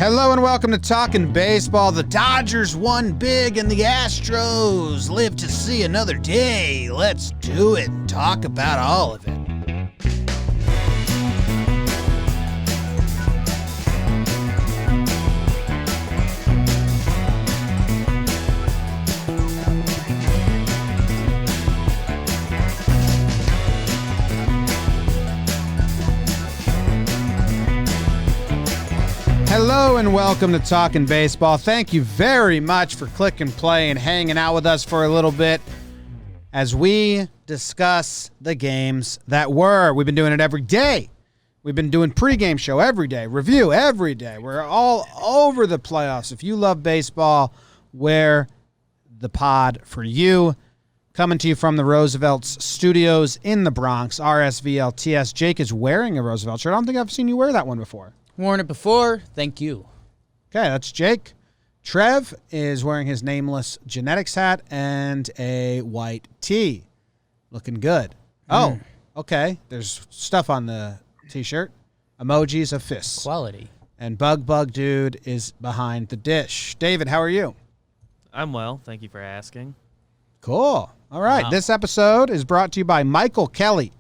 Hello and welcome to Talkin' Baseball. The Dodgers won big and the Astros live to see another day. Let's do it and talk about all of it. Hello and welcome to Talkin' Baseball. Thank you very much for clicking play and hanging out with us for a little bit as we discuss the games that were. We've been doing it every day. We've been doing pregame show every day, review every day. We're all over the playoffs. If you love baseball, we're the pod for you. Coming to you from the Roosevelt's studios in the Bronx, RSVLTS. Jake is wearing a Roosevelt shirt. I don't think I've seen you wear that one before. Worn it before. Thank you. Okay, that's Jake. Trev is wearing his nameless genetics hat and a white tee. Looking good. Oh, okay. There's stuff on the t-shirt. Emojis of fists. Quality. And Bug Dude is behind the dish. David, how are you? I'm well. Thank you for asking. Cool. All right. This episode is brought to you by Michael Kelly,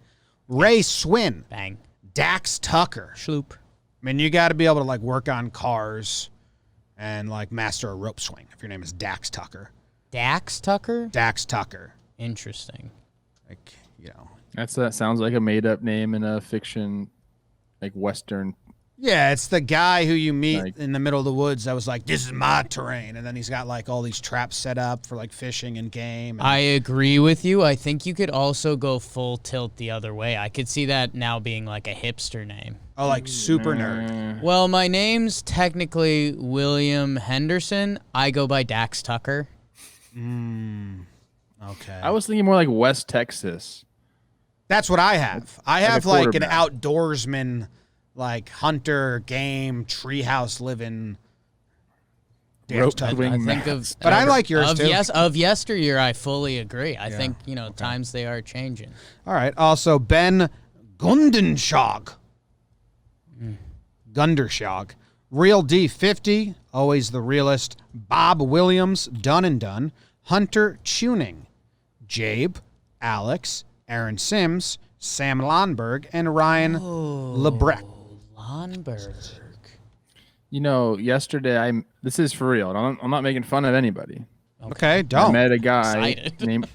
Ray Swin, Bang. Dax Tucker. Schloop. I mean, you got to be able to, like, work on cars and, like, master a rope swing if your name is Dax Tucker. Dax Tucker? Dax Tucker. Interesting. Like, you know. That sounds like a made-up name in a fiction, like, Western. Yeah, it's the guy who you meet in the middle of the woods that was like, this is my terrain. And then he's got, like, all these traps set up for, like, fishing and game. And I agree with you. I think you could also go full tilt the other way. I could see that now being, like, a hipster name. Oh, like super nerd. Well, my name's technically William Henderson. I go by Dax Tucker. Okay. I was thinking more like West Texas. That's what I have. I have, a like, an quarterback. outdoorsman, like, hunter, game, treehouse living Dax Rope Tucker. swing. I think of, But I like yours, too. Of yesteryear, I fully agree. I think, Okay. times they are changing. All right. Also, Ben Gundenschog. Gundershog. Real D50, always the realest. Bob Williams, Done and Done. Hunter Tuning. Jabe, Alex, Aaron Sims, Sam Lonberg, and Ryan Lebrecht. Lonberg. You know, yesterday this is for real. I'm not making fun of anybody. Okay, I don't. met a guy Excited. named.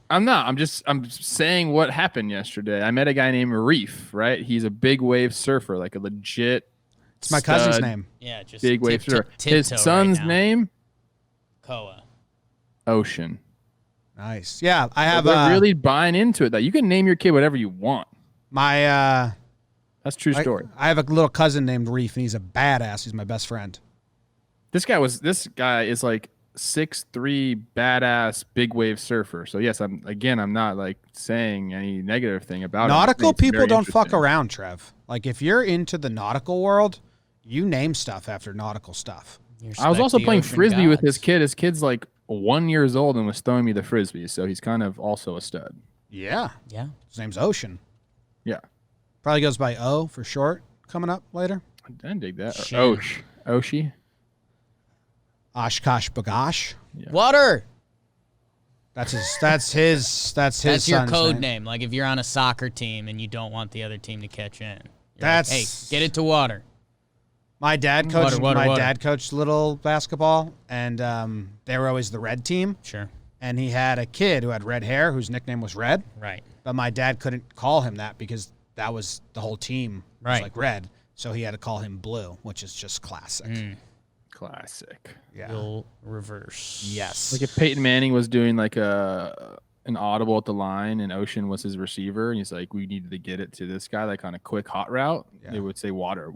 I'm not. I'm saying what happened yesterday. I met a guy named Reef. Right, he's a big wave surfer, like a legit. It's my cousin's stud, name. Yeah, just Big wave surfer. His tiptoe son's right now. name Koa. Ocean. Nice. Yeah, I have They're really buying into it. That you can name your kid whatever you want. my That's a true story. I have a little cousin named Reef, and he's a badass. He's my best friend. This guy is like 6'3", badass big wave surfer. So yes, I'm not like saying any negative thing about it. Nautical people don't fuck around, Trev. Like, if you're into the nautical world, you name stuff after nautical stuff. I was also playing frisbee with his this kid. His kid's like 1 year old and was throwing me the frisbee, so he's kind of also a stud. Yeah. Yeah. His name's Ocean. Yeah, Probably goes by O for short coming up later. I didn't dig that. Shin. Oshi. Oshkosh Bagosh. Water. That's his That's your son's code name. Like if you're on a soccer team and you don't want the other team to catch in. You're That's- like, hey, get it to water. My dad coached Water. dad coached little basketball, and they were always the red team. Sure. And he had a kid who had red hair whose nickname was Red. Right. But my dad couldn't call him that because that was the whole team was Right. like red. So he had to call him Blue, which is just classic. Classic. Yeah. You'll reverse. Yes. Like if Peyton Manning was doing like an audible at the line and Ocean was his receiver and he's like, we needed to get it to this guy like on a quick hot route, they would say water.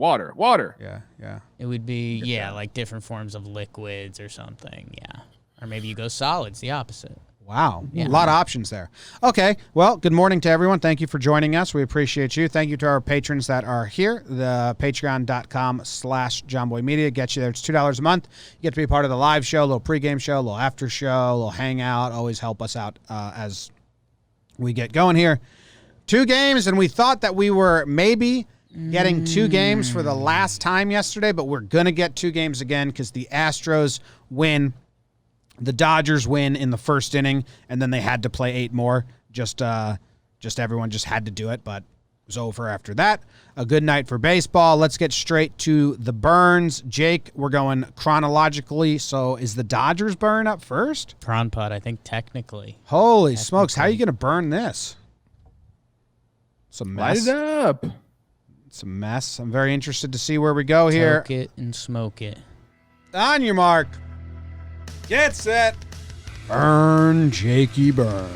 Yeah. It would be, like different forms of liquids or something. Yeah. Or maybe you go solids, the opposite. Wow. A lot of options there. Okay. Well, good morning to everyone. Thank you for joining us. We appreciate you. Thank you to our patrons that are here. The patreon.com/Jomboy Media gets you there. It's $2 a month. You get to be part of the live show, a little pregame show, a little after show, a little hangout. Always help us out as we get going here. 2 games, and we thought that we were maybe getting 2 games for the last time yesterday, but we're going to get 2 games again because the Astros win. The Dodgers win in the first inning, and then they had to play 8 more. Just everyone just had to do it, but it was over after that. A good night for baseball. Let's get straight to the burns. Jake, we're going chronologically. So is the Dodgers burn up first? Prawn pot, I think technically. Holy smokes. How are you going to burn this? It's a mess. Light it up. It's a mess. I'm very interested to see where we go here. Toke it and smoke it. On your mark. Get set. Burn, Jakey, burn.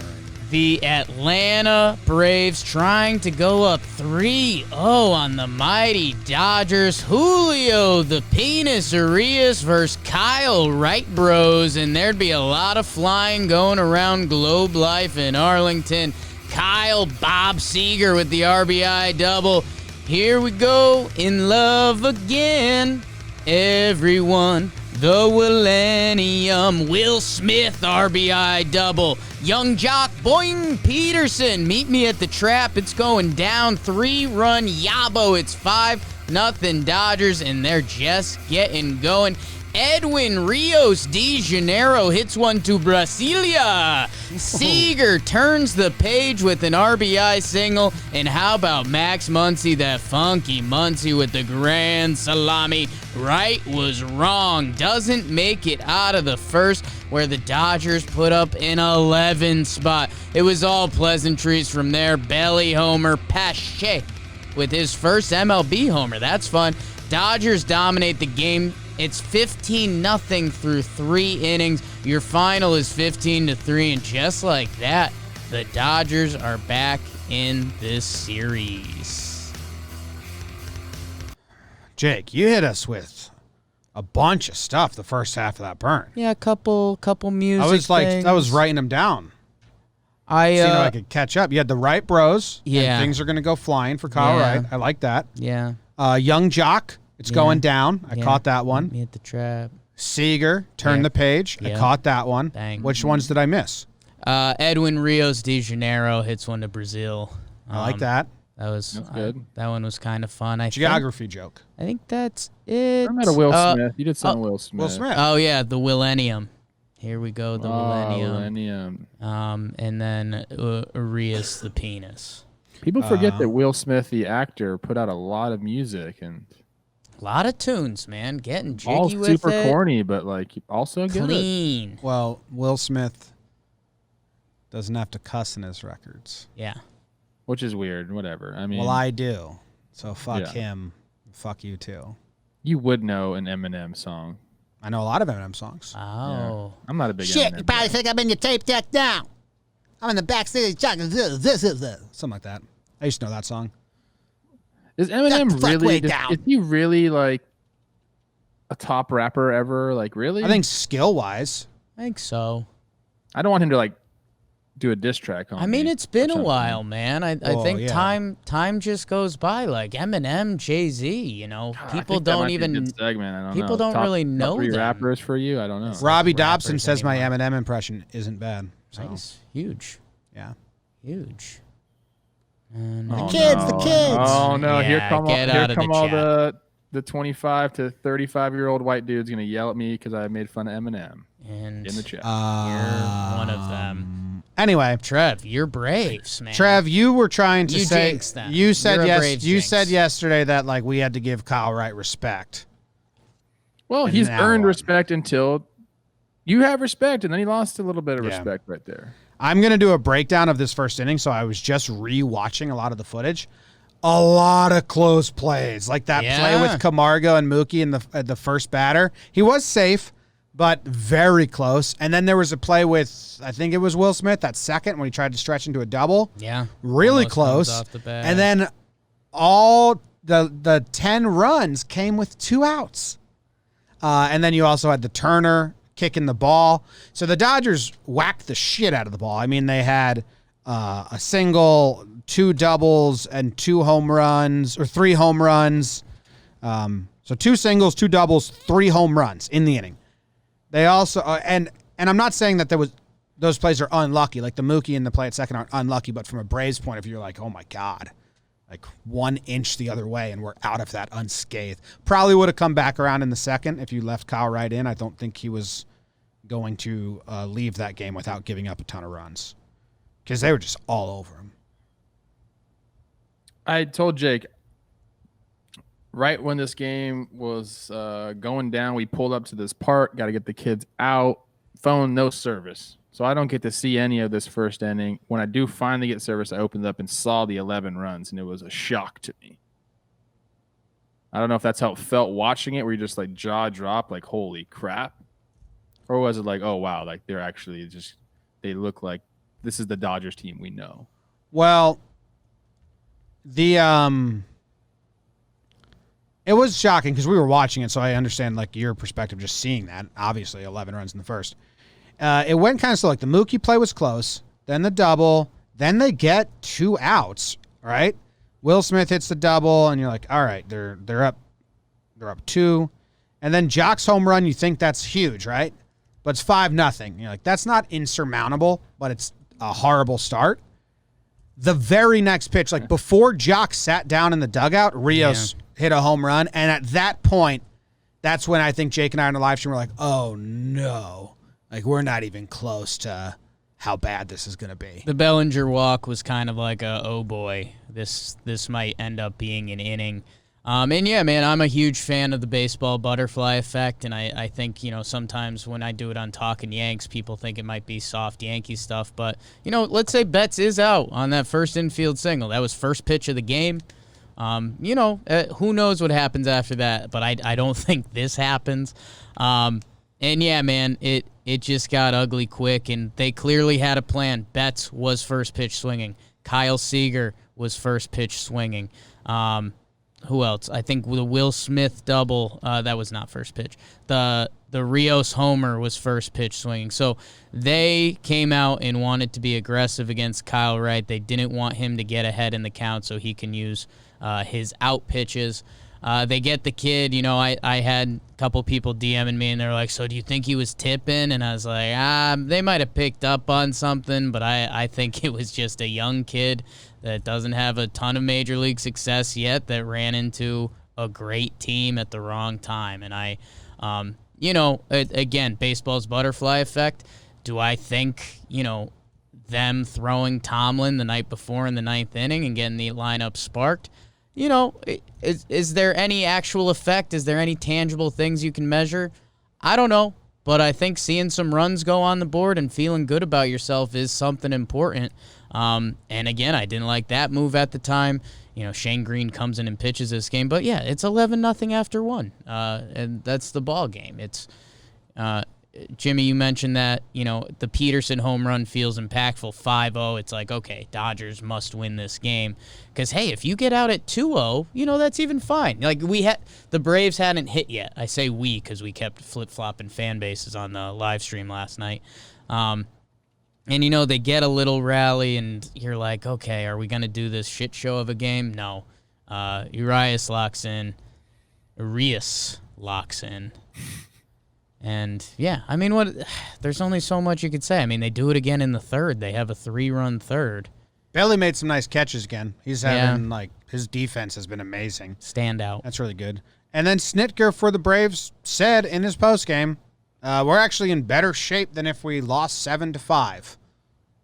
The Atlanta Braves trying to go up 3-0 on the mighty Dodgers. Julio the Penis Arias versus Kyle Wright Bros. And there'd be a lot of flying going around Globe Life in Arlington. Kyle Bob Seager with the RBI double. Here we go, in love again. Everyone, the Millennium. Will Smith RBI double. Young Jock Boyne Peterson, meet me at the trap. It's going down. 3-run Yabo. It's 5-0 Dodgers, and they're just getting going. Edwin Rios de Janeiro hits one to Brasilia. Seager turns the page with an RBI single. And how about Max Muncy, that funky Muncy with the grand salami? Right was wrong. Doesn't make it out of the first, where the Dodgers put up an 11 spot. It was all pleasantries from there. Belly homer, Pache with his first MLB homer. That's fun. Dodgers dominate the game. It's 15-0 through 3 innings. Your final is 15-3, and just like that, the Dodgers are back in this series. Jake, you hit us with a bunch of stuff the first half of that burn. Yeah, a couple music I was writing them down. I could catch up. You had the Wright Bros. Yeah. And things are going to go flying for Kyle Wright. I like that. Yeah. Young Jock. It's going down. I caught that one. Me at the trap. Seager, turn the page. I caught that one. Bang. Which ones did I miss? Edwin Rios de Janeiro hits one to Brazil. I like that. That's good. That one was kind of fun. Geography joke. I think that's it. I'm at a Will Smith. You did something Will Smith. Will Smith. Oh yeah, the Millennium. Here we go, the Millennium. And then Arias the Penis. People forget that Will Smith, the actor, put out a lot of music and A lot of tunes, man. Getting jiggy all with super it. corny, but like also good. Clean. Well, Will Smith doesn't have to cuss in his records. Yeah. Which is weird. Whatever. I mean, Well, I do. So fuck Yeah. him. Fuck you too. you would know an Eminem song. I know a lot of Eminem songs. Oh. I'm not a big Shit, Eminem you probably guy. think I'm in your tape deck now. I'm in the backstage talking something like that. I used to know that song. Is Shut the Eminem fuck way really? down. Is he really like a top rapper ever? Like really? I think skill wise. I think so. I don't want him to like do a diss track on. I mean, me it's been or a something. while, man. I Well, think yeah. time just goes by. Like Eminem, Jay-Z, you know, I people think that don't might be a even. good segment. I don't people know. don't really know top 3 them. rappers for you. I don't know. Robbie rappers Dobson says my anymore. Eminem impression isn't bad. So, Nice, huge, yeah. huge. Oh, The kids. Oh no! Yeah, here come get all, here out of the come all chat. the 25 to 35-year-old white dudes gonna yell at me because I made fun of Eminem And in the chat. you're one of them. Anyway, Trev, you're Braves, man. Trev, you were trying to You say jinxed them. you said You're a yes. Braves You jinx. said yesterday that like we had to give Kyle Wright respect. Well, in he's that earned one. respect until you have respect, and then he lost a little bit of Yeah. respect right there. I'm going to do a breakdown of this first inning, so I was just re-watching a lot of the footage. A lot of close plays, like that play Yeah. with Camargo and Mookie in the first batter. He was safe, but very close. And then there was a play with, I think it was Will Smith, that second when he tried to stretch into a double. Yeah, Really almost comes close. off the bat. And then all the 10 runs came with 2 outs. And then you also had the Turner kicking the ball. So the Dodgers whacked the shit out of the ball. I mean, they had a single, 2 doubles, and 2 home runs, or 3 home runs. So 2 singles, 2 doubles, 3 home runs in the inning. They also, and I'm not saying that those plays are unlucky. Like the Mookie and the play at second aren't unlucky, but from a Braves point of view, you're like, oh my God. like 1 inch the other way, and we're out of that unscathed. Probably would have come back around in the second if you left Kyle Wright in. I don't think he was going to leave that game without giving up a ton of runs because they were just all over him. I told Jake, right when this game was going down, we pulled up to this park, got to get the kids out. Phone, no service. So I don't get to see any of this first inning. When I do finally get service, I opened up and saw the 11 runs, and it was a shock to me. I don't know if that's how it felt watching it, where you just like jaw drop, like, holy crap. Or was it like, oh, wow, like they're actually just, they look like this is the Dodgers team we know. Well, it was shocking because we were watching it, so I understand like your perspective just seeing that. Obviously, 11 runs in the first. It went kind of slow. Like the Mookie play was close, then the double, then they get 2 outs, right? Will Smith hits the double, and you're like, all right, they're up 2. And then Jock's home run, you think that's huge, right? But it's 5-0. You're like, that's not insurmountable, but it's a horrible start. The very next pitch, like before Jock sat down in the dugout, Rios hit a home run. And at that point, that's when I think Jake and I on the live stream were like, oh, no. Like, we're not even close to how bad this is going to be. The Bellinger walk was kind of like a, oh, boy, this might end up being an inning. And, yeah, man, I'm a huge fan of the baseball butterfly effect, and I think, sometimes when I do it on Talkin' Yanks, people think it might be soft Yankee stuff. But, let's say Betts is out on that first infield single. That was first pitch of the game. Who knows what happens after that, but I don't think this happens. And, yeah, man, it just got ugly quick, and they clearly had a plan. Betts was first pitch swinging. Kyle Seager was first pitch swinging. Who else? I think the Will Smith double, that was not first pitch. The Rios homer was first pitch swinging. So they came out and wanted to be aggressive against Kyle Wright. They didn't want him to get ahead in the count so he can use his out pitches. They get the kid. I had a couple people DMing me, and they're like, so do you think he was tipping? And I was like, they might have picked up on something, but I think it was just a young kid that doesn't have a ton of major league success yet that ran into a great team at the wrong time. And again, baseball's butterfly effect. Do I think, them throwing Tomlin the night before in the 9th inning and getting the lineup sparked? Is there any actual effect? Is there any tangible things you can measure? I don't know, but I think seeing some runs go on the board and feeling good about yourself is something important. And again, I didn't like that move at the time. Shane Green comes in and pitches this game, but yeah, it's 11-0 after 1. And that's the ball game. It's, Jimmy, you mentioned that, the Peterson home run feels impactful. 5-0. It's like, okay, Dodgers must win this game. Because, hey, if you get out at 2-0, that's even fine. Like, the Braves hadn't hit yet. I say we because we kept flip-flopping fan bases on the live stream last night. And, they get a little rally, and you're like, okay, are we going to do this shit show of a game? No. Urias locks in. And, yeah, there's only so much you could say. They do it again in the third. They have a 3-run third. Bailey made some nice catches again. He's having, his defense has been amazing. Stand out. That's really good. And then Snitker for the Braves said in his postgame, we're actually in better shape than if we lost 7-5.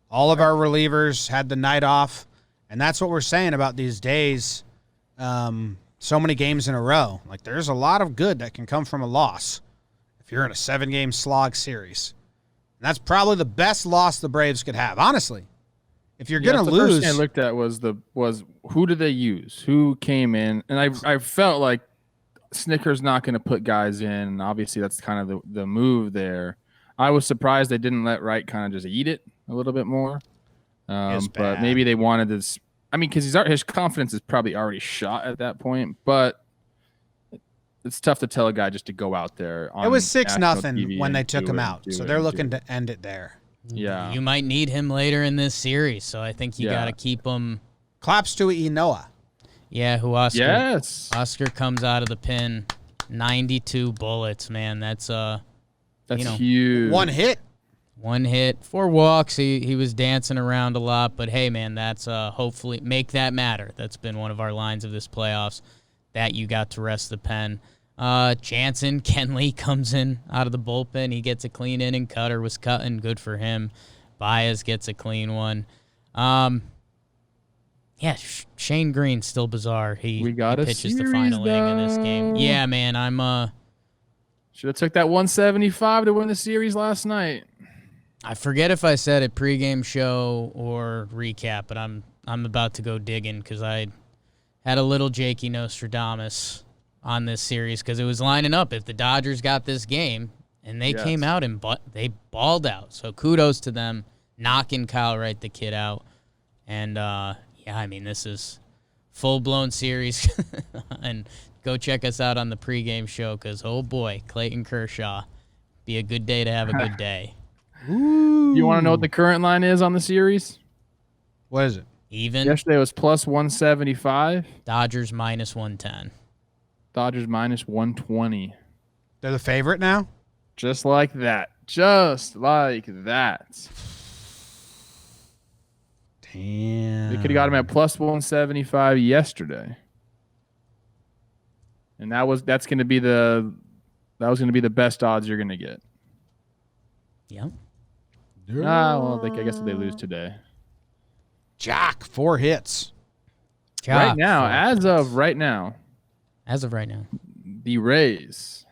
All of our relievers had the night off, and that's what we're saying about these days. So many games in a row. Like, there's a lot of good that can come from a loss if you're in a 7-game slog series. And that's probably the best loss the Braves could have, honestly. If you're going to lose. The first thing I looked at was who did they use? Who came in? And I felt like Snicker's not going to put guys in. And obviously, that's kind of the move there. I was surprised they didn't let Wright kind of just eat it a little bit more. But maybe they wanted this. Because his confidence is probably already shot at that point. But it's tough to tell a guy just to go out there. It was 6-0 when they took him out. So they're looking to end it there. Yeah. You might need him later in this series, so I think you got to keep him. Claps to Noah. Yeah, Oscar. Yes. Oscar comes out of the pin, 92 bullets, man. That's huge. One hit. 1 hit, 4 walks. He was dancing around a lot, but hey, man, that's hopefully make that matter. That's been one of our lines of this playoffs, that you got to rest the pen. Jansen, Kenley comes in out of the bullpen. He gets a clean inning. Cutter was cutting. Good for him. Baez gets a clean one. Shane Green, still bizarre. He pitches the final inning of this game. Yeah, man, I'm should have took that 175 to win the series last night. I forget if I said it pregame show or recap, but I'm about to go digging because I had a little Jakey Nostradamus on this series because it was lining up. If the Dodgers got this game and they came out and they balled out, so kudos to them knocking Kyle Wright the kid out. And this is full-blown series. And go check us out on the pregame show because, oh boy, Clayton Kershaw, be a good day to have a good day. Ooh. You want to know what the current line is on the series? What is it? Even. Yesterday was plus 175. Dodgers minus 110. Dodgers minus 120. They're the favorite now? Just like that. Just like that. Damn. They could have got him at plus 175 yesterday. And that was going to be the best odds you're going to get. Yep. I guess they lose today. Jock, 4 hits. Jock, As of right now, the Rays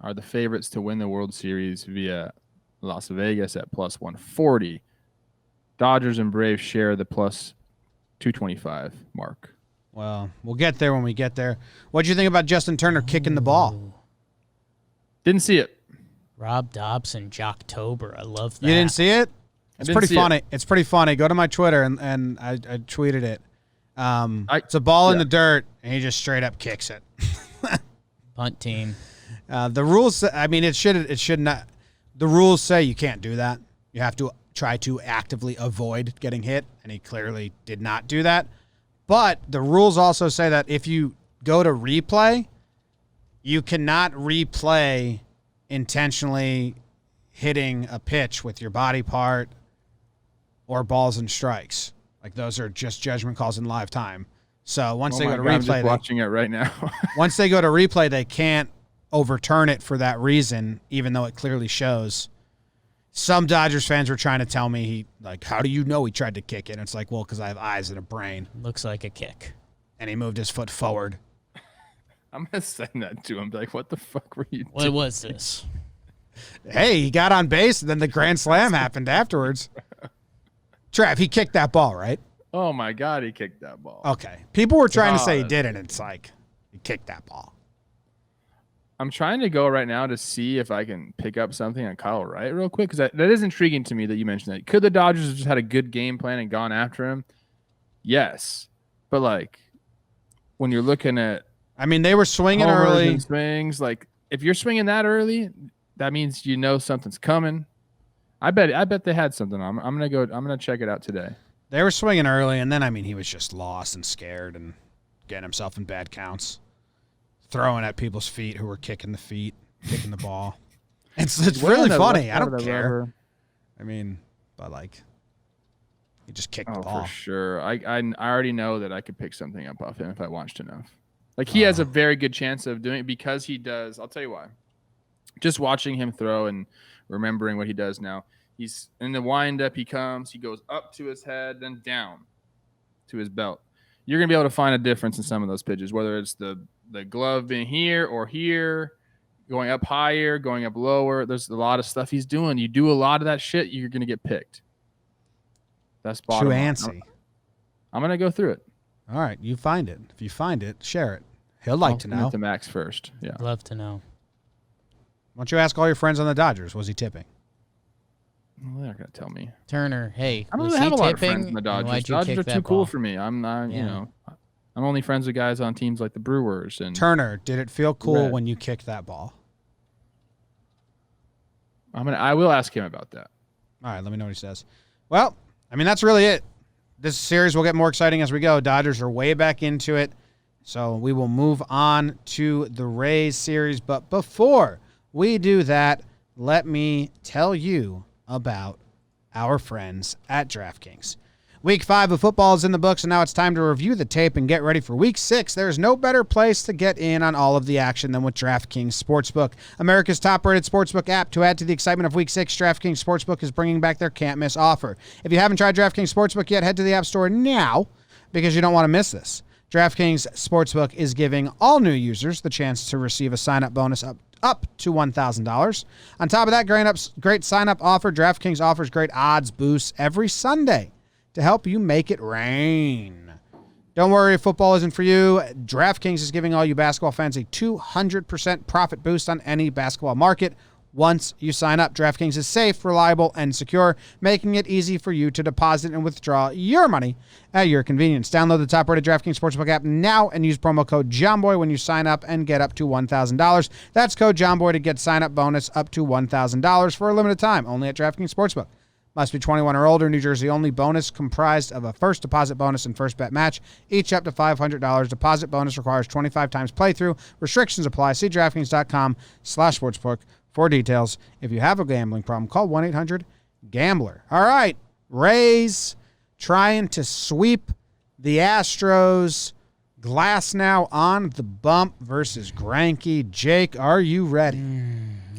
are the favorites to win the World Series via Las Vegas at plus 140. Dodgers and Braves share the plus 225 mark. Well, we'll get there when we get there. What'd you think about Justin Turner kicking the ball? Didn't see it. Rob Dobson, Jocktober. I love that. You didn't see it? It's pretty funny. It's pretty funny. Go to my Twitter, and I tweeted it. It's a ball in the dirt, and he just straight up kicks it. Punt team. The rules, it should not. The rules say you can't do that. You have to try to actively avoid getting hit, and he clearly did not do that. But the rules also say that if you go to replay, you cannot replay intentionally hitting a pitch with your body part or balls and strikes. Like, those are just judgment calls in live time. So once they go to replay, I'm just watching it right now. Once they go to replay, they can't overturn it for that reason, even though it clearly shows. Some Dodgers fans were trying to tell me, how do you know he tried to kick it? And it's like, well, because I have eyes and a brain. Looks like a kick. And he moved his foot forward. I'm going to send that to him. Like, what the fuck were you doing? What was this? Hey, he got on base, and then the grand slam happened afterwards. Trav, he kicked that ball, right? Oh, my God, he kicked that ball. Okay. People were trying to say he didn't. It's like, he kicked that ball. I'm trying to go right now to see if I can pick up something on Kyle Wright real quick, because that is intriguing to me that you mentioned that. Could the Dodgers have just had a good game plan and gone after him? Yes. But, when you're looking at they were swinging early. Swings, if you're swinging that early, that means you know something's coming. I bet they had something on. I'm gonna check it out today. They were swinging early, and then he was just lost and scared and getting himself in bad counts, throwing at people's feet who were kicking the ball. It's really funny. I don't care. But he just kicked the ball for sure. I already know that I could pick something up off him if I watched enough. He has a very good chance of doing it because he does. I'll tell you why. Just watching him throw and remembering what he does now. He's in the windup. He goes up to his head, then down to his belt. You're going to be able to find a difference in some of those pitches, whether it's the glove being here or here, going up higher, going up lower. There's a lot of stuff he's doing. You do a lot of that shit, you're going to get picked. That's bottom line. I'm going to go through it. All right, you find it. If you find it, share it. He'll like to know. To Max first. Yeah. Love to know. Why don't you ask all your friends on the Dodgers? Was he tipping? Well, they're not gonna tell me. Turner, hey, I don't really have a lot of friends in the Dodgers. Dodgers are too cool for me. I'm only friends with guys on teams like the Brewers and Turner. Did it feel cool when you kicked that ball? I will ask him about that. All right, let me know what he says. Well, that's really it. This series will get more exciting as we go. Dodgers are way back into it. So we will move on to the Rays series. But before we do that, let me tell you about our friends at DraftKings. Week 5 of football is in the books, and now it's time to review the tape and get ready for Week 6. There is no better place to get in on all of the action than with DraftKings Sportsbook, America's top-rated sportsbook app. To add to the excitement of Week 6, DraftKings Sportsbook is bringing back their can't-miss offer. If you haven't tried DraftKings Sportsbook yet, head to the App Store now because you don't want to miss this. DraftKings Sportsbook is giving all new users the chance to receive a sign-up bonus up to $1,000. On top of that great sign-up offer, DraftKings offers great odds boosts every Sunday to help you make it rain. Don't worry if football isn't for you. DraftKings is giving all you basketball fans a 200% profit boost on any basketball market. Once you sign up, DraftKings is safe, reliable, and secure, making it easy for you to deposit and withdraw your money at your convenience. Download the top-rated DraftKings Sportsbook app now and use promo code Jomboy when you sign up and get up to $1,000. That's code Jomboy to get sign-up bonus up to $1,000 for a limited time, only at DraftKings Sportsbook. Must be 21 or older. New Jersey only. Bonus comprised of a first deposit bonus and first bet match, each up to $500. Deposit bonus requires 25 times playthrough. Restrictions apply. See DraftKings.com/sportsbook for details. If you have a gambling problem, call 1-800-GAMBLER. All right. Rays trying to sweep the Astros. Glass now on the bump versus Greinke. Jake, are you ready?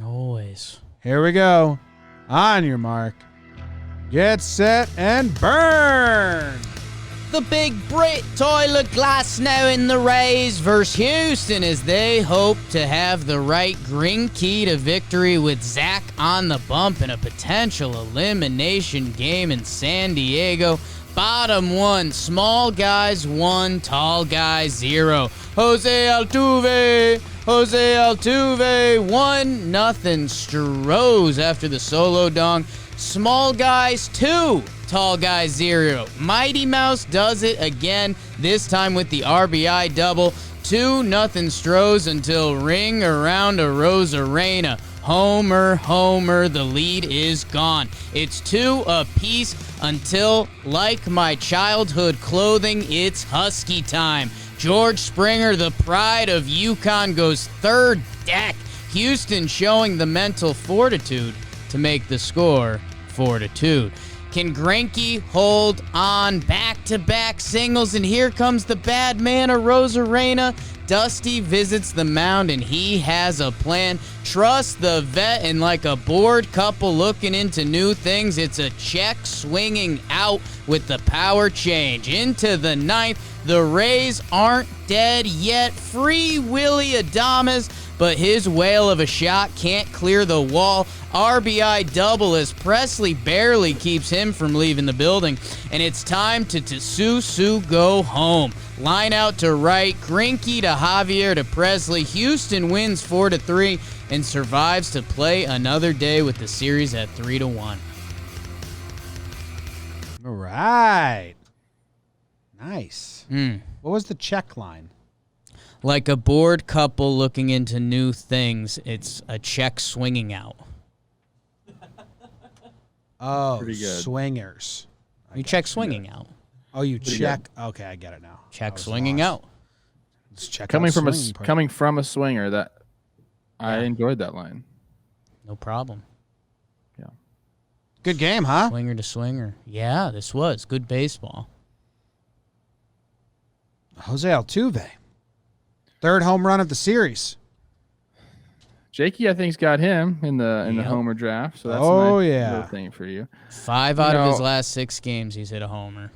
Always. Here we go. On your mark. Get set and burn! The big Brit toilet glass now in the Rays versus Houston as they hope to have the right green key to victory with Zach on the bump in a potential elimination game in San Diego. Bottom 1, small guys 1, tall guys 0. Jose Altuve, 1-0 Stros after the solo dong. Small guys 2, tall guys 0. Mighty Mouse does it again, this time with the RBI double. 2-0 Stros until ring around a Rosarena. Homer, the lead is gone. It's 2 apiece until, like my childhood clothing, it's Husky time. George Springer, the pride of UConn, goes third deck. Houston showing the mental fortitude to make the score 4-2. Can Greinke hold on? Back-to-back singles, and here comes the bad man of Rosarena. Dusty visits the mound, and he has a plan. Trust the vet, and like a bored couple looking into new things, it's a check swinging out with the power change. Into the 9th, the Rays aren't dead yet. Free Willie Adames, but his whale of a shot can't clear the wall. RBI double as Presley barely keeps him from leaving the building. And it's time to Susu go home. Line out to right, Greinke to Javier to Presley. Houston wins 4-3 and survives to play another day with the series at 3-1. All right. Nice. What was the check line? Like a bored couple looking into new things, it's a check swinging out. Oh, Pretty good. swingers. You check swinging out. Oh, you Pretty check. Okay, I get it now. Check I was swinging lost. out. Let's check Coming out from a swinging part. coming from a swinger, that I enjoyed that line. No problem. Good game, huh? Swinger to swinger. Yeah, this was good baseball. Jose Altuve. Third home run of the series. Jakey, I think's got him in the Yep. homer draft, so that's Oh, a nice yeah. little thing for you. 5 out of his No. last 6 games, he's hit a homer.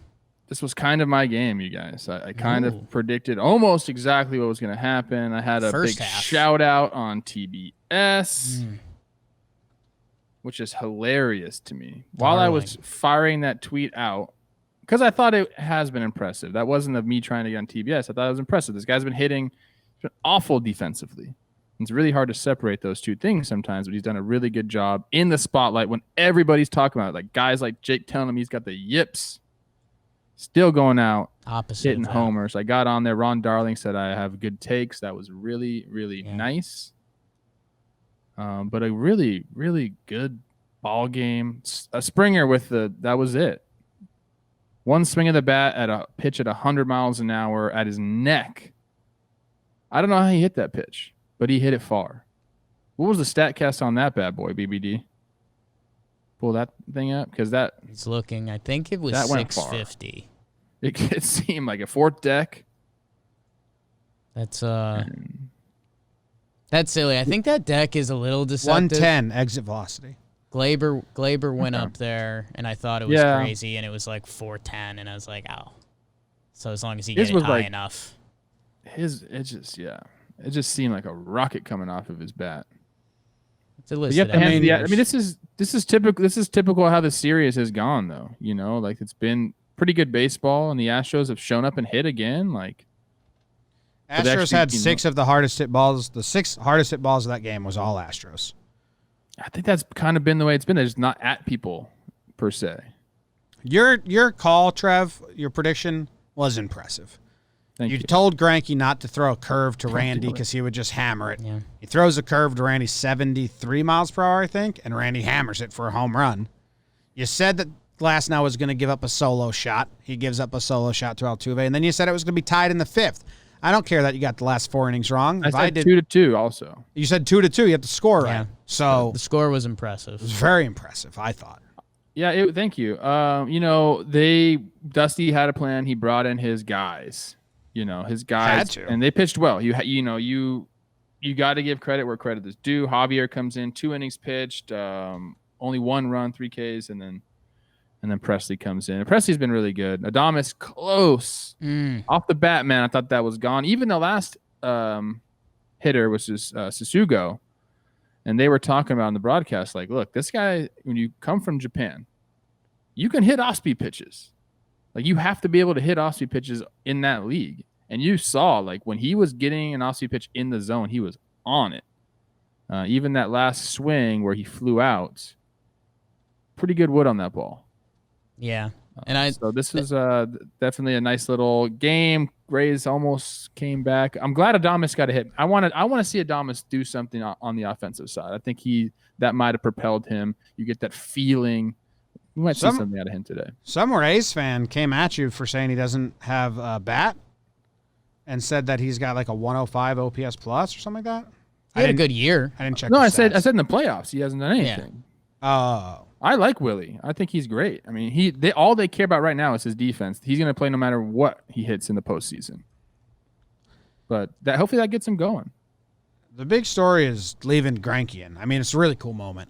This was kind of my game, you guys. I kind Ooh. of predicted almost exactly what was going to happen. I had a First big half. shout out on TBS, which is hilarious to me. While I was Darling. firing that tweet out, because I thought it has been impressive. That wasn't of me trying to get on TBS. I thought it was impressive. This guy's been hitting awful defensively. It's really hard to separate those two things sometimes, but he's done a really good job in the spotlight when everybody's talking about it. Like guys like Jake telling him he's got the yips, still going out, Opposite hitting of that. homers. I got on there. Ron Darling said I have good takes. That was really, really nice. But a really, really good ball game. A Springer with that was it. One swing of the bat at a pitch at 100 miles an hour at his neck. I don't know how he hit that pitch, but he hit it far. What was the stat cast on that bad boy, BBD? pull that thing up? Because that It's looking. I think it was That went far. 650. it seemed like a fourth deck. That's silly. I think that deck is a little deceptive. 110 exit velocity. Glaber went Okay. up there, and I thought it was Yeah. crazy, and it was like 410, and I was like, oh. So as long as you His get it was high like- enough. It just seemed like a rocket coming off of his bat. It's a But list. you have to hand this is typical. This is typical how the series has gone, though. You know, like it's been pretty good baseball, and the Astros have shown up and hit again. Like But Astros actually, had you know- 6 of the hardest hit balls. The 6 hardest hit balls of that game was all Astros. I think that's kind of been the way it's been. They're just not at people per se. Your call, Trev, your prediction was impressive. Thank You you. told Greinke not to throw a curve to Randy do it. because he would just hammer it. Yeah. He throws a curve to Randy 73 miles per hour, I think, and Randy hammers it for a home run. You said that Glasnow was going to give up a solo shot. He gives up a solo shot to Altuve, and then you said it was going to be tied in the 5th. I don't care that you got the last 4 innings wrong. I If said did, 2-2 also. you said 2-2. You have to score right. Yeah. So The score was impressive. it was very impressive, I thought. Yeah, thank you. You know, Dusty had a plan. He brought in his guys. You know, his guys, Had to. and they pitched well. You got to give credit where credit is due. Javier comes in, 2 innings pitched, only 1 run, 3 Ks, and then Presley comes in. And Presley's been really good. Adames close off the bat, man. I thought that was gone. Even the last hitter, which is Sasugo, and they were talking about on the broadcast, like, look, this guy, when you come from Japan, you can hit off-speed pitches. Like, you have to be able to hit off-speed pitches in that league. And you saw, like, when he was getting an off-speed pitch in the zone, he was on it. Even that last swing where he flew out, pretty good wood on that ball. Yeah. And So this was definitely a nice little game. Rays almost came back. I'm glad Adames got a hit. I want to see Adames do something on the offensive side. I think that might have propelled him. You get that feeling. We might see something out of him today. Some Rays fan came at you for saying he doesn't have a bat and said that he's got like a 105 OPS plus or something like that. he had a good year. I didn't check. No, the I said stats. in the playoffs he hasn't done anything. Oh, I like Willie. I think he's great. I mean, all they care about right now is his defense. He's going to play no matter what he hits in the postseason. But hopefully that gets him going. the big story is leaving Greinke in. I mean, it's a really cool moment,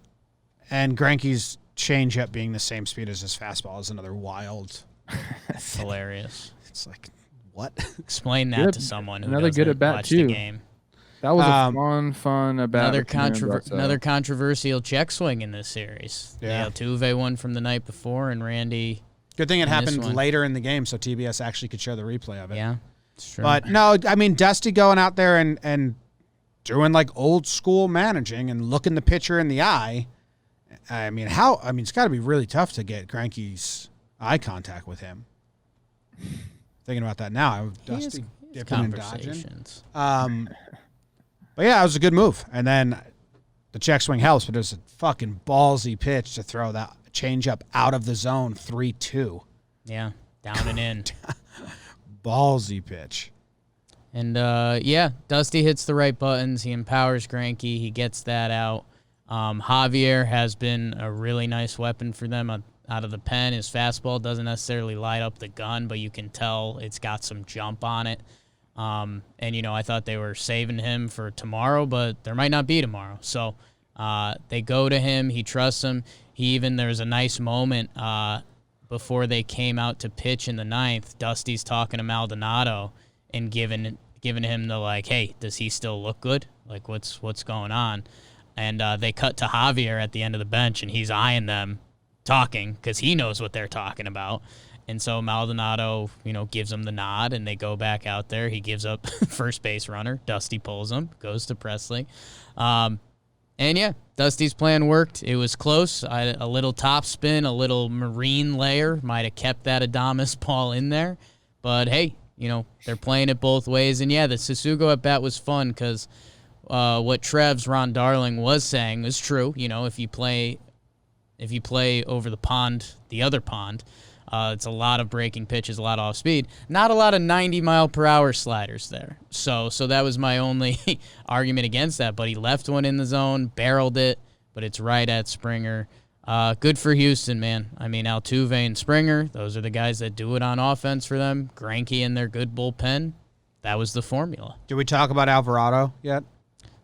and Greinke's changeup being the same speed as his fastball is another wild. Hilarious. It's like what? Explain that Good- to someone who another good doesn't at bat, watch too. the game. That was Um, a fun about Another controversial check swing in this series. Yeah. The Altuve one from the night before, and Randy. Good thing it And this happened one. later in the game, so TBS actually could show the replay of it. Yeah, it's true. But no, I mean Dusty going out there and doing like old school managing and looking the pitcher in the eye. I mean, it's got to be really tough to get Greinke's eye contact with him. Thinking about that now, Dusty He has dipping and dodging. conversations. But yeah, it was a good move. And then the check swing helps, but it was a fucking ballsy pitch to throw that changeup out of the zone 3-2. Yeah, down and in. Ballsy pitch. And yeah, Dusty hits the right buttons. He empowers Greinke. He gets that out. Javier has been a really nice weapon for them out of the pen. His fastball doesn't necessarily light up the gun, but you can tell it's got some jump on it. And, I thought they were saving him for tomorrow, but there might not be tomorrow. So they go to him. He trusts him. There's a nice moment before they came out to pitch in the ninth. Dusty's talking to Maldonado and giving him the, like, hey, does he still look good? Like, what's going on? And they cut to Javier at the end of the bench, and he's eyeing them, talking, because he knows what they're talking about. And so Maldonado, gives him the nod, and they go back out there. He gives up first base runner. Dusty pulls him, goes to Presley. And, yeah, Dusty's plan worked. It was close. A little top spin, a little marine layer might have kept that Adames ball in there. But, hey, they're playing it both ways. And, yeah, the Sasugo at-bat was fun because what Trev's Ron Darling was saying was true. If you play over the pond, the other pond, it's a lot of breaking pitches, a lot of off speed, not a lot of 90-mile-per-hour sliders there. So that was my only argument against that. But he left one in the zone, barreled it, but it's right at Springer. Good for Houston, man. I mean, Altuve and Springer, those are the guys that do it on offense for them. Greinke and their good bullpen. That was the formula. Did we talk about Alvarado yet?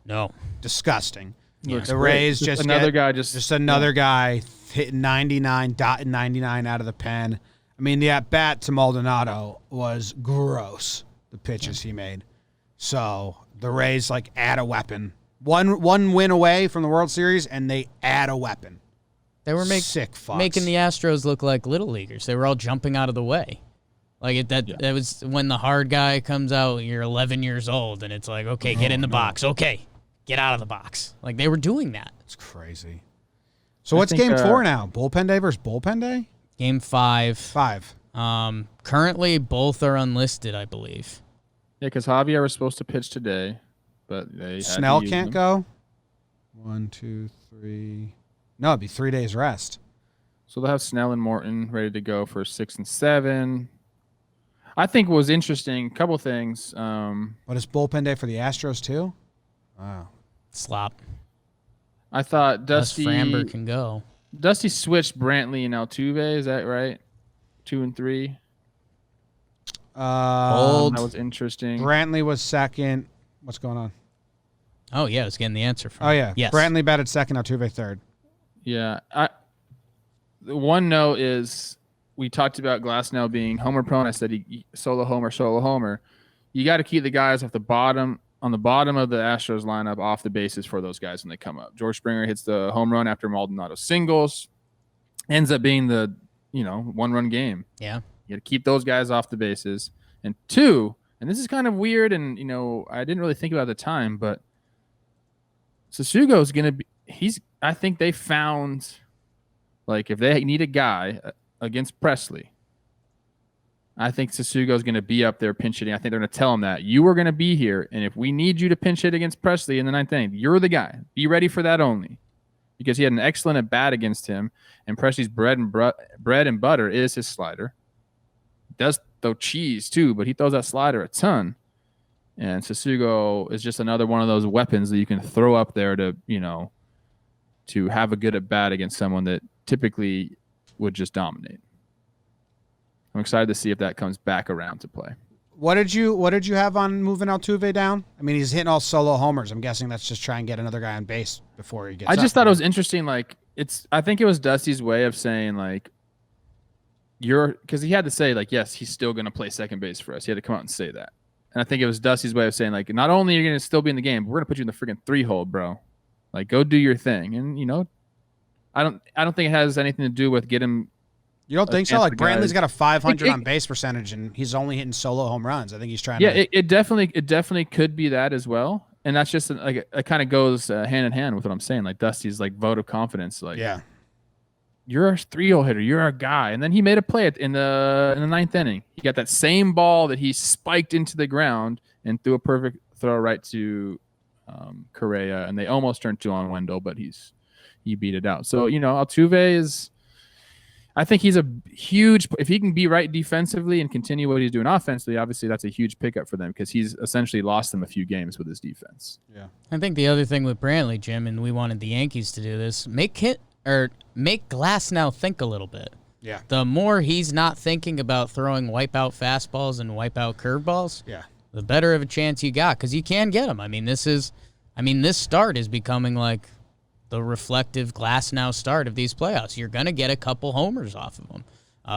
No. Disgusting. Yeah. The Rays just another get, guy just another guy hitting 99, dotting 99 out of the pen. I mean, the at-bat to Maldonado was gross, the pitches he made. So the Rays, add a weapon. One win away from the World Series, and they add a weapon. They were Sick fucks. making the Astros look like little leaguers. They were all jumping out of the way. That was when the hard guy comes out, you're 11 years old, and it's like, okay, get in the box. Okay, get out of the box. They were doing that. It's crazy. So what's game 4 now? Bullpen day versus bullpen day? Game 5. 5. Currently, both are unlisted, I believe. Yeah, because Javier was supposed to pitch today, but Snell can't go? 1, 2, 3. No, it'd be 3 days rest. So they'll have Snell and Morton ready to go for 6 and 7. I think what was interesting, a couple things. But it's bullpen day for the Astros too? Wow. Slop. I thought Dusty Framber can go. Dusty switched Brantley and Altuve. Is that right? 2 and 3. Hold. That was interesting. Brantley was second. What's going on? Oh, yeah, I was getting the answer from Oh, yeah. Yes. Brantley batted second, Altuve third. Yeah. The one note is we talked about Glasnow being homer prone. I said he solo homer. You got to keep the guys on the bottom of the Astros lineup off the bases for those guys when they come up. George Springer hits the home run after Maldonado singles. Ends up being the, 1-run game. Yeah. You got to keep those guys off the bases. And 2, and this is kind of weird, and, I didn't really think about it at the time, but Sasugo is going to be – I think they found, if they need a guy against Presley, I think Sasugo is going to be up there pinch hitting. I think they're going to tell him that. You are going to be here, and if we need you to pinch hit against Presley in the 9th inning, you're the guy. Be ready for that only. Because he had an excellent at-bat against him, and Presley's bread and butter is his slider. He does throw cheese, too, but he throws that slider a ton. And Sasugo is just another one of those weapons that you can throw up there to, to have a good at-bat against someone that typically would just dominate. I'm excited to see if that comes back around to play. What did you have on moving Altuve down? I mean, he's hitting all solo homers. I'm guessing that's just try and get another guy on base before he gets I just up. thought it was interesting. I think it was Dusty's way of saying, because he had to say, yes, he's still going to play second base for us. He had to come out and say that. And I think it was Dusty's way of saying, not only are you going to still be in the game, but we're going to put you in the freaking 3-hole, bro. Go do your thing. And, I don't think it has anything to do with getting. You don't think so? Brantley's got a 500 on base percentage, and he's only hitting solo home runs. I think he's trying to. Yeah, it definitely could be that as well. And that's just it kind of goes hand in hand with what I'm saying. Dusty's vote of confidence. Yeah, you're a 3-0 hitter. You're a guy. And then he made a play in the 9th inning. He got that same ball that he spiked into the ground and threw a perfect throw right to Correa, and they almost turned 2 on Wendell, but he beat it out. So Altuve is. I think he's a huge – if he can be right defensively and continue what he's doing offensively, obviously that's a huge pickup for them because he's essentially lost them a few games with his defense. Yeah. I think the other thing with Brantley, Jim, and we wanted the Yankees to do this, make Glasnow think a little bit. Yeah. The more he's not thinking about throwing wipeout fastballs and wipeout curveballs, the better of a chance you got because you can get them. This start is becoming the reflective Glasnow start of these playoffs. You're going to get a couple homers off of him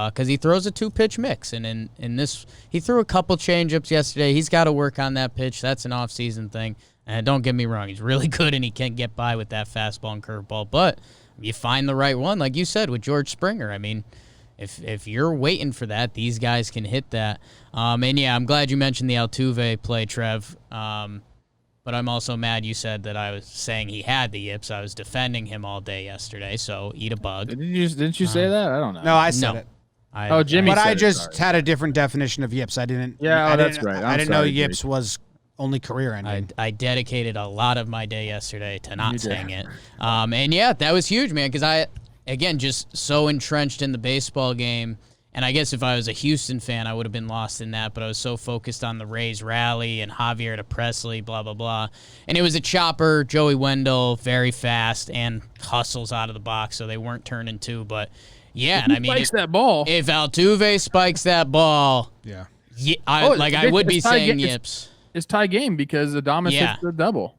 because he throws a 2-pitch mix. And in this, he threw a couple changeups yesterday. He's got to work on that pitch. That's an off-season thing. And don't get me wrong, he's really good and he can get by with that fastball and curveball. But you find the right one, like you said, with George Springer. If you're waiting for that, these guys can hit that. I'm glad you mentioned the Altuve play, Trev. But I'm also mad you said that I was saying he had the yips. I was defending him all day yesterday, so eat a bug. Didn't you say that? I don't know. No, I said it. Jimmy But said I just had a different definition of yips. I didn't. Yeah, that's right. I didn't know yips was only career ending. I dedicated a lot of my day yesterday to not saying it. That was huge, man, because I, again, just so entrenched in the baseball game. And I guess if I was a Houston fan, I would have been lost in that, but I was so focused on the Rays rally and Javier to Presley, blah, blah, blah. And it was a chopper, Joey Wendell, very fast, and hustles out of the box, so they weren't turning two. But, yeah, and I mean, that ball. If Altuve spikes that ball, I would be saying yips. It's tie game because Adames hits the double.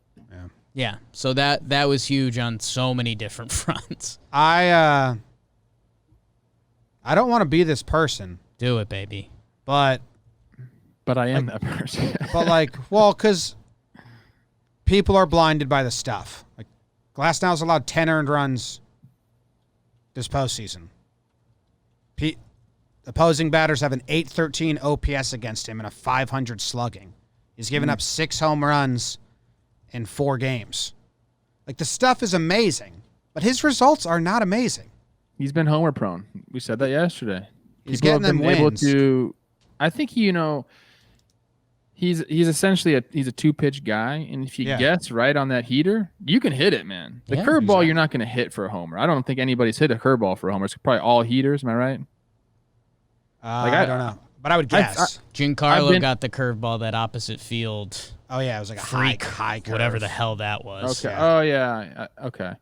Yeah, so that was huge on so many different fronts. I don't want to be this person. Do it, baby. But I am that person. But because people are blinded by the stuff. Like Glasnow's allowed 10 earned runs this postseason. Opposing batters have an 813 OPS against him and a 500 slugging. He's given up 6 home runs in 4 games. Like, the stuff is amazing, but his results are not amazing. He's been homer prone. We said that yesterday. He's getting them wins. I think he's essentially he's a 2-pitch guy, and if you guess right on that heater, you can hit it, man. The curveball you're not going to hit for a homer. I don't think anybody's hit a curveball for a homer. It's probably all heaters. Am I right? I don't know, but I would guess. Giancarlo got the curveball that opposite field. Oh yeah, it was like a high curve. Whatever the hell that was. Okay. Yeah. Oh yeah. Okay.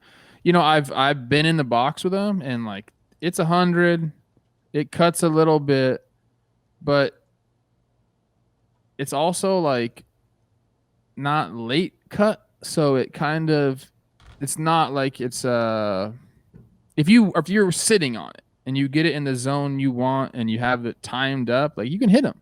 I've been in the box with him, and it's 100. It cuts a little bit, but it's also not late cut, so it kind of it's not like it's if you're sitting on it and you get it in the zone you want and you have it timed up, you can hit him.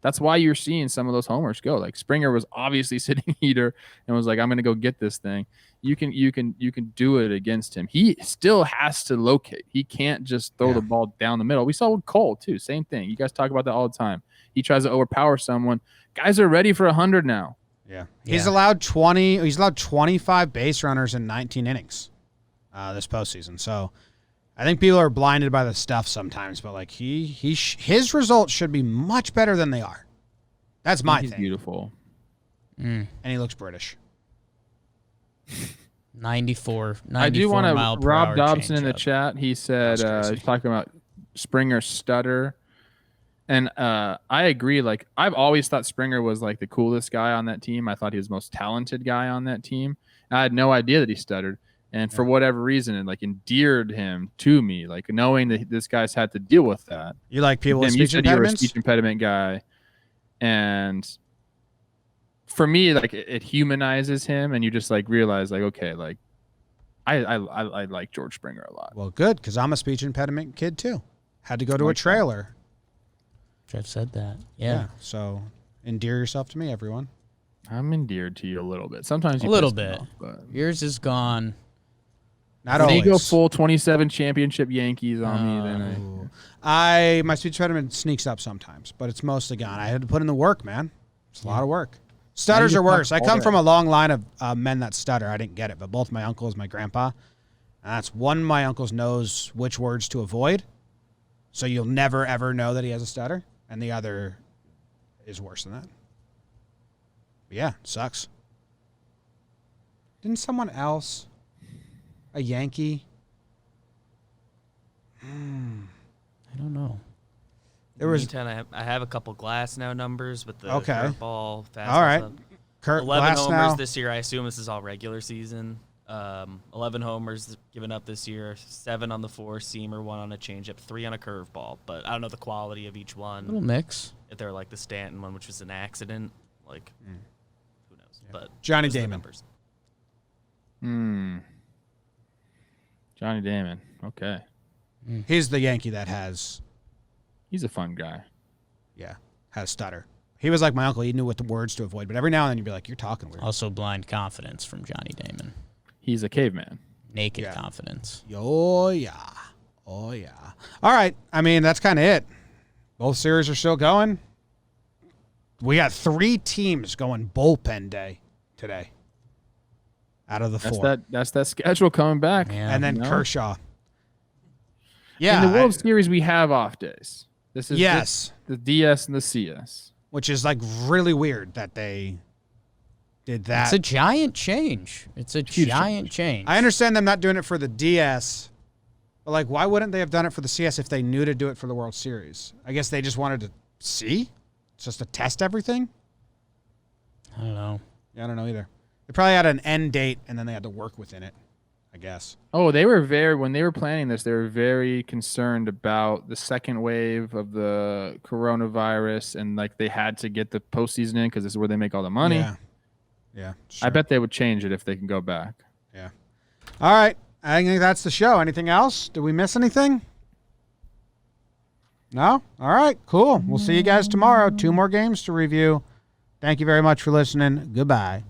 That's why you're seeing some of those homers go. Springer was obviously sitting heater and was like, I'm going to go get this thing. You can do it against him. He still has to locate. He can't just throw the ball down the middle. We saw with Cole too. Same thing. You guys talk about that all the time. He tries to overpower someone. Guys are ready for 100 now. Yeah. He's allowed 20. He's allowed 25 base runners in 19 innings this postseason. So I think people are blinded by the stuff sometimes, but his results should be much better than they are. That's my thing. Beautiful. And he looks British. 94 I do want to. Rob Dobson in the up. Chat. He said he's talking about Springer's stutter, and I agree. I've always thought Springer was the coolest guy on that team. I thought he was the most talented guy on that team. I had no idea that he stuttered. And for whatever reason, it endeared him to me, knowing that this guy's had to deal with that. You like people with speech impediments? You were a speech impediment guy. And for me, it humanizes him, and you just realize, okay, I like George Springer a lot. Well, good, because I'm a speech impediment kid too. Had to go to a trailer. I've said that. Yeah. So endear yourself to me, everyone. I'm endeared to you a little bit. Sometimes you a little bit. Off, but yours is gone. Not when always. You go full 27 championship Yankees on me, then my speech impediment sneaks up sometimes, but it's mostly gone. I had to put in the work, man. It's a lot of work. Stutters are worse. I come from a long line of men that stutter. I didn't get it, but both my uncles, my grandpa, and that's one of my uncles knows which words to avoid, so you'll never, ever know that he has a stutter, and the other is worse than that. But yeah, sucks. Didn't someone else... A Yankee? I don't know. There was. I have a couple Glasnow numbers with the curveball, fastball. All right. 11 homers this year. I assume this is all regular season. 11 homers given up this year. 7 on the 4-seamer, 1 on a changeup, 3 on a curveball. But I don't know the quality of each one. Little mix. If they're the Stanton one, which was an accident, who knows? Yeah. But Johnny Damon. Johnny Damon. Okay. He's the Yankee that has... He's a fun guy. Yeah, has stutter. He was like my uncle. He knew what the words to avoid. But every now and then you'd be like, you're talking weird. Also blind confidence from Johnny Damon. He's a caveman. Naked confidence. Oh, yeah. Oh, yeah. All right. I mean, that's kind of it. Both series are still going. We got 3 teams going bullpen day today. Out of the 4. That's that schedule coming back. Yeah. And then Kershaw. Yeah. In the World Series, we have off days. This is the DS and the CS. Which is really weird that they did that. It's a giant change. It's a giant change. I understand them not doing it for the DS, But, like, why wouldn't they have done it for the CS if they knew to do it for the World Series? I guess they just wanted to see? Just to test everything? I don't know. Yeah, I don't know either. They probably had an end date, and then they had to work within it, I guess. Oh, when they were planning this, they were very concerned about the second wave of the coronavirus, and, like, they had to get the postseason in because this is where they make all the money. Yeah. Sure. I bet they would change it if they can go back. Yeah. All right. I think that's the show. Anything else? Did we miss anything? No? All right. Cool. We'll see you guys tomorrow. 2 more games to review. Thank you very much for listening. Goodbye.